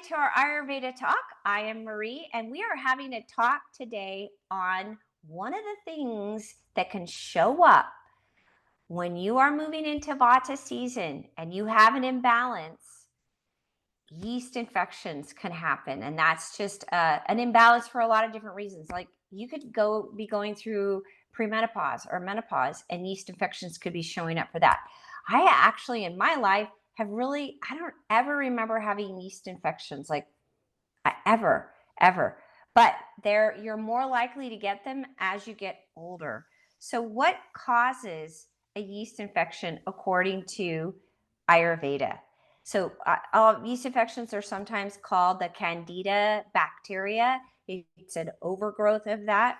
to our Ayurveda talk. I am Marie, and we are having a talk today on one of the things that can show up when you are moving into Vata season and you have an imbalance. Yeast infections can happen, and that's just an imbalance for a lot of different reasons. Like you could be going through premenopause or menopause, and yeast infections could be showing up for that. I actually, in my life, I don't ever remember having yeast infections, like ever. But you're more likely to get them as you get older. So, what causes a yeast infection according to Ayurveda? So, yeast infections are sometimes called the Candida bacteria. It's an overgrowth of that.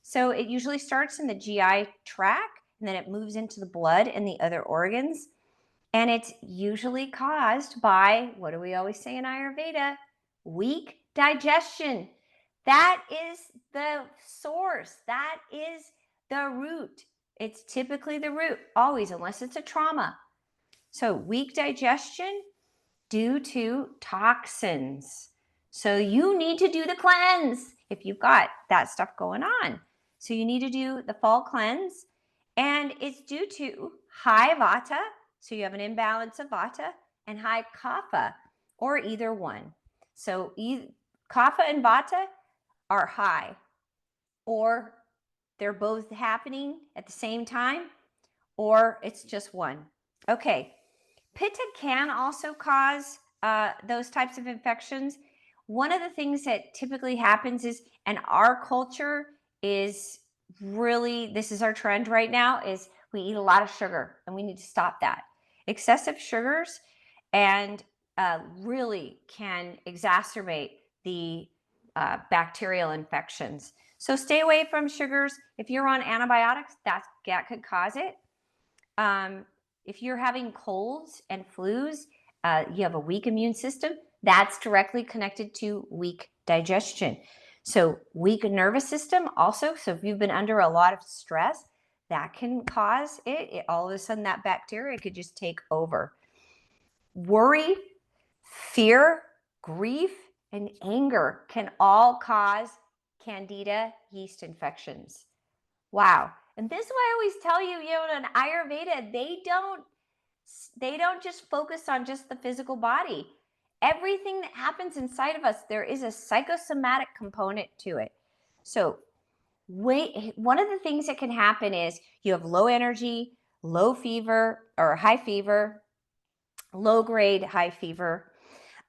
So, it usually starts in the GI tract and then it moves into the blood and the other organs. And it's usually caused by, what do we always say in Ayurveda? Weak digestion. That is the source. That is the root. It's typically the root, always, unless it's a trauma. So weak digestion due to toxins. So you need to do the cleanse if you've got that stuff going on. So you need to do the fall cleanse, and it's due to high Vata. So you have an imbalance of Vata and high Kapha, or either one. So Kapha and Vata are high, or they're both happening at the same time, or it's just one. Okay. Pitta can also cause those types of infections. One of the things that typically happens is, and our culture is really, this is our trend right now, is we eat a lot of sugar, and we need to stop that. Excessive sugars and really can exacerbate the bacterial infections. So stay away from sugars. If you're on antibiotics, that could cause it. If you're having colds and flus, you have a weak immune system, that's directly connected to weak digestion. So weak nervous system also. So if you've been under a lot of stress, that can cause it. All of a sudden, that bacteria could just take over. Worry, fear, grief, and anger can all cause Candida yeast infections. Wow. And this is why I always tell you, in Ayurveda, they don't just focus on just the physical body. Everything that happens inside of us, there is a psychosomatic component to it. So one of the things that can happen is you have low energy, low fever or high fever, low grade high fever,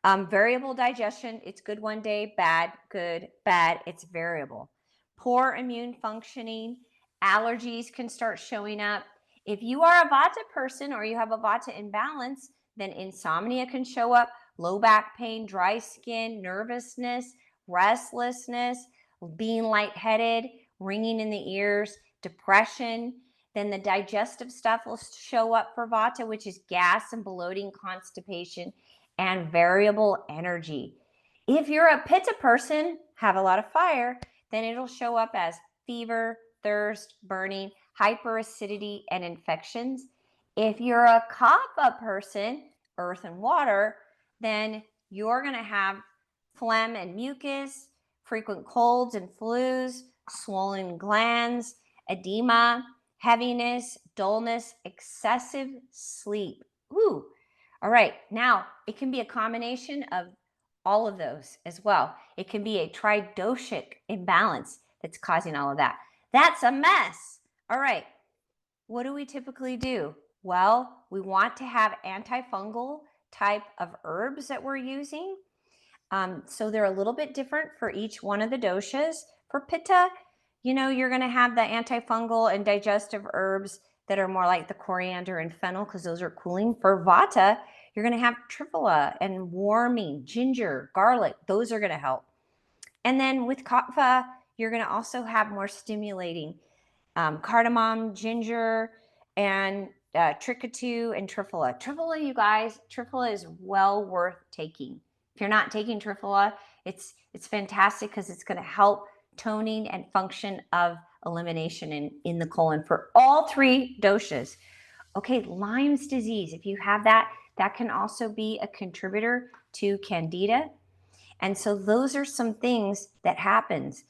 variable digestion. It's good one day, bad, good, bad. It's variable. Poor immune functioning, allergies can start showing up. If you are a Vata person or you have a Vata imbalance, then insomnia can show up, low back pain, dry skin, nervousness, restlessness, being lightheaded, ringing in the ears, depression. Then the digestive stuff will show up for Vata, which is gas and bloating, constipation, and variable energy. If you're a Pitta person, have a lot of fire, then it'll show up as fever, thirst, burning, hyperacidity, and infections. If you're a Kapha person, earth and water, then you're going to have phlegm and mucus, frequent colds and flus, swollen glands, edema, heaviness, dullness, excessive sleep. Ooh. All right. Now, it can be a combination of all of those as well. It can be a tridoshic imbalance that's causing all of that. That's a mess. All right. What do we typically do? Well, we want to have antifungal type of herbs that we're using. So they're a little bit different for each one of the doshas. For Pitta, you're going to have the antifungal and digestive herbs that are more like the coriander and fennel because those are cooling. For Vata, you're going to have triphala and warming, ginger, garlic. Those are going to help. And then with Kapha, you're going to also have more stimulating cardamom, ginger, and tricketu and triphala. Triphala, you guys, triphala is well worth taking. If you're not taking triphala, it's fantastic because it's going to help toning and function of elimination in the colon for all three doshas. Okay, Lyme's disease, if you have that, that can also be a contributor to Candida. And so those are some things that happens.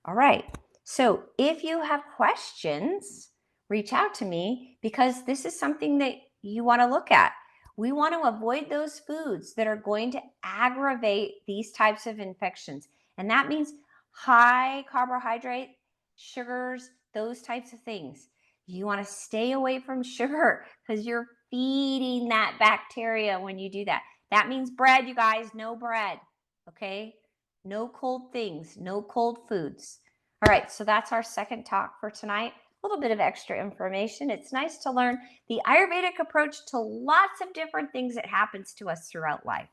All right. So if you have questions, reach out to me because this is something that you want to look at. We want to avoid those foods that are going to aggravate these types of infections. And that means high carbohydrate, sugars, those types of things. You want to stay away from sugar because you're feeding that bacteria when you do that. That means bread, you guys, no bread. Okay? No cold things, no cold foods. All right, so that's our second talk for tonight. A little bit of extra information. It's nice to learn the Ayurvedic approach to lots of different things that happens to us throughout life.